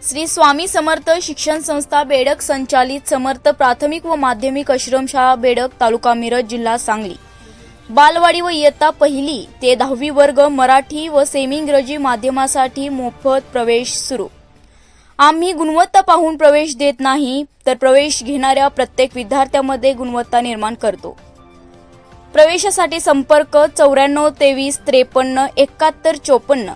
श्री स्वामी समर्थ शिक्षण संस्था बेडक संचालित समर्थ प्राथमिक व माध्यमिक आश्रमशाळा बेडक तालुका मिरज जिल्हा सांगली बालवाडी व इयत्ता पहिली ते 10वी वर्ग मराठी व सेमी इंग्रजी माध्यमासाठी मोफत प्रवेश सुरू। आम्ही गुणवत्ता पाहून प्रवेश देत नाही तर प्रवेश घेणाऱ्या प्रत्येक विद्यार्थ्यामध्ये गुणवत्ता निर्माण करतो। प्रवेशासाठी संपर्क 94 23 53 71 54।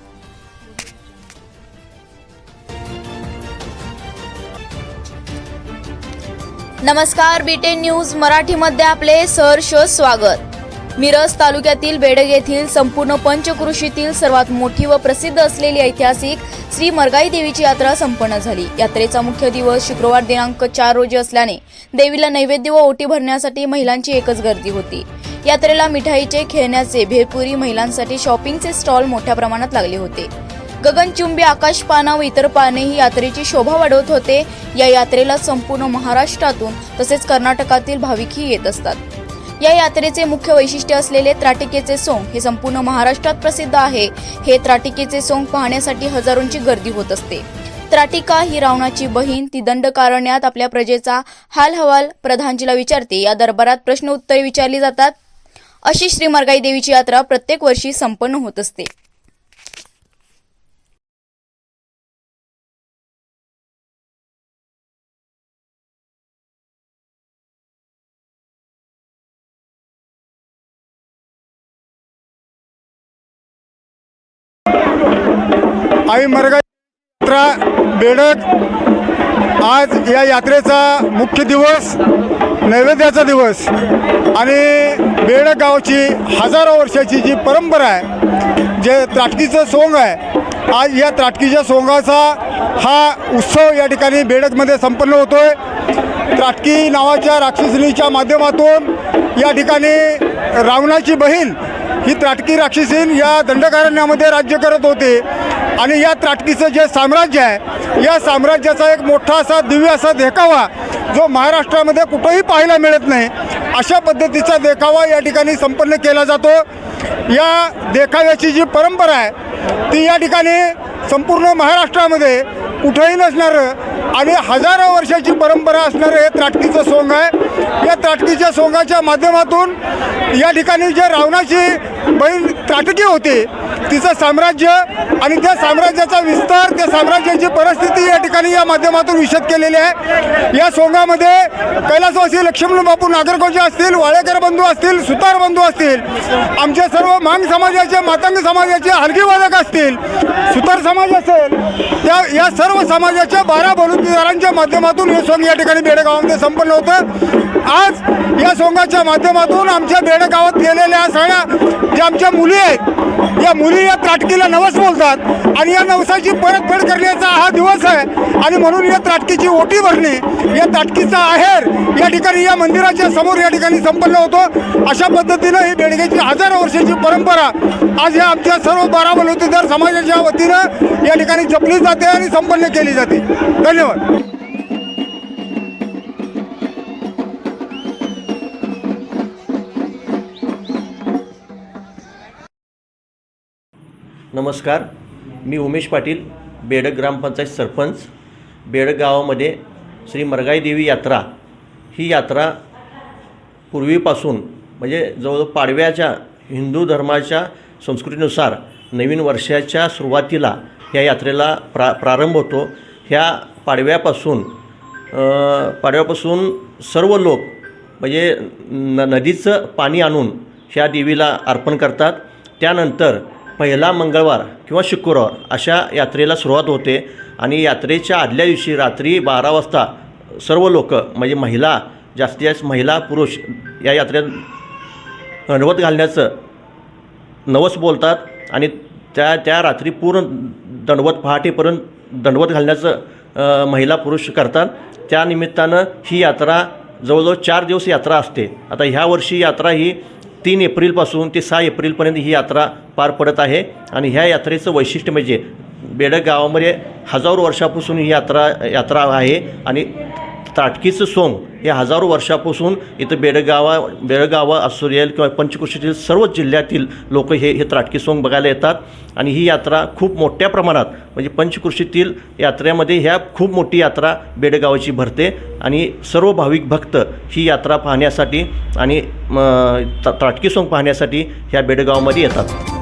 नमस्कार, बीटेन न्यूज मराठीमध्ये आपले सहर्ष स्वागत। मिरज तालुक्यातील बेडग येथील संपूर्ण पंचक्रोशीतील सर्वात मोठी व प्रसिद्ध असलेली ऐतिहासिक श्री मरगाई देवीची यात्रा संपन्न झाली। यात्रेचा मुख्य दिवस शुक्रवार दिनांक 4 रोजी असल्याने देवीला नैवेद्य व ओटी भरण्यासाठी महिलांची एकच गर्दी होती। यात्रेला मिठाईचे, खेळण्याचे, भेळपुरी, महिलांसाठी शॉपिंगचे स्टॉल मोठ्या प्रमाणात लागले होते। गगनचुंबी आकाशपाना व इतर पाने ही यात्रेची शोभा वाढवत होते। या यात्रेला संपूर्ण महाराष्ट्रातून तसेच कर्नाटकातील भाविकही येत असतात। या यात्रेचे मुख्य वैशिष्ट्य असलेले त्राटिकेचे सोंग हे संपूर्ण महाराष्ट्रात प्रसिद्ध आहे। हे त्राटिकेचे सोंग पाहण्यासाठी हजारोंची गर्दी होत असते। त्राटिका ही रावणाची बहीण, ती दंडकारण्यात आपल्या प्रजेचा हालहवाल प्रधानजीला विचारते। या दरबारात प्रश्न उत्तरे विचारली जातात। अशी श्री मरगाई देवीची यात्रा प्रत्येक वर्षी संपन्न होत असते। आई मरगाई यात्रा बेडक आज या यात्रेचा मुख्य दिवस, नैवेद्याचा दिवस आणि बेडक गावची हजारो वर्षाची जी परंपरा आहे, जे त्राटकीचं सोंग आहे, आज या त्राटकीच्या सोंगाचा हा उत्सव या ठिकाणी बेडकमध्ये संपन्न होतोय। त्राटकी नावाच्या राक्षसिणीच्या माध्यमातून या ठिकाणी रावणाची बहीण ही त्राटकी राक्षसीन या दंडकारण्यामध्ये राज्य करत होते आणि या त्राटकीचं जे साम्राज्य आहे, या साम्राज्याचा एक मोठा असा दिव्य असा देखावा जो महाराष्ट्रामध्ये कुठेही पाहायला मिळत नाही, अशा पद्धतीचा देखावा या ठिकाणी संपन्न केला जातो। या देखाव्याची जी परंपरा आहे ती या ठिकाणी संपूर्ण महाराष्ट्रामध्ये कुठेही नसणारं आणि हजारो वर्षाची परंपरा असणारं हे त्राटकीचं सोंग आहे। या त्राटकीच्या सोंगाच्या माध्यमातून या ठिकाणी जे रावणाची बहीण त्राटकी होती तिचं साम्राज्य आणि त्या साम्राज्याचा विस्तार, त्या साम्राज्याची परिस्थिती या ठिकाणी या माध्यमातून विशद केलेली आहे। या सोंगामध्ये कैलासवासी लक्ष्मण बापू नागरगोजे असतील, वाळेकर बंधू असतील, सुतार बंधू असतील, आमचे सर्व मांग समाजाचे, मातंग समाजाचे हलगीवादक असतील, सुतार समाज असेल, या सर्व समाजाच्या 12 बलुतेदारांच्या माध्यमातून हे सोंग या ठिकाणी बेडक गावामध्ये संपन्न होतं। आज या सोंगाच्या माध्यमातून आमच्या बेडक गावात गेलेल्या सगळ्या ज्या आमच्या मुली आहेत, या मुली या त्राटकीला नवस बोलतात आणि या नवसाची परतफेड करण्याचा हा दिवस आहे आणि म्हणून या त्राटकीची ओटी भरणे, या त्राटकीचा आहेर या ठिकाणी या मंदिराच्या समोर या ठिकाणी संपन्न होतो। अशा पद्धतीनं ही बेडगेची हजारो वर्षाची परंपरा आज या आमच्या सर्व 12 बलुतेदार समाजाच्या वतीनं या ठिकाणी जपली जाते आणि संपन्न केली जाते। धन्यवाद। नमस्कार, मी उमेश पाटील, बेडक ग्रामपंचायत सरपंच। बेडक गावामध्ये श्री मरगाई देवी यात्रा ही यात्रा पूर्वीपासून म्हणजे जवळजवळ पाडव्याच्या हिंदू धर्माच्या संस्कृतीनुसार नवीन वर्षाच्या सुरुवातीला ह्या यात्रेला प्रारंभ होतो। ह्या पाडव्यापासून सर्व लोक म्हणजे नदीचं पाणी आणून ह्या देवीला अर्पण करतात। त्यानंतर पहिला मंगळवार किंवा शुक्रवार अशा यात्रेला सुरुवात होते आणि यात्रेच्या आदल्या दिवशी रात्री 12 वाजता सर्व लोक म्हणजे महिला, जास्तीत जास्त महिला, पुरुष या यात्रेत दंडवत घालण्याचं नवस बोलतात आणि त्या रात्री पूर्ण दंडवत पहाटेपर्यंत दंडवत घालण्याचं महिला पुरुष करतात। त्या निमित्तानं ही यात्रा जवळजवळ 4 दिवस यात्रा असते। आता ह्या वर्षी यात्रा ही 3 एप्रिलपासून ते 6 एप्रिलपर्यंत ही यात्रा पार पडत आहे आणि ह्या यात्रेचं वैशिष्ट्य म्हणजे बेडक गावामध्ये हजारो वर्षापासून ही यात्रा आहे आणि त्राटकीचं सोंग हे हजारो वर्षापासून इथं बेळगाव असून किंवा पंचक्रोशीतील सर्व जिल्ह्यातील लोक हे त्राटकी सोंग बघायला येतात आणि ही यात्रा खूप मोठ्या प्रमाणात म्हणजे पंचक्रोशीतील यात्रेमध्ये ह्या खूप मोठी यात्रा बेडगावाची भरते आणि सर्व भाविक भक्त ही यात्रा पाहण्यासाठी आणि त्राटकी सोंग पाहण्यासाठी ह्या बेडगावमध्ये येतात.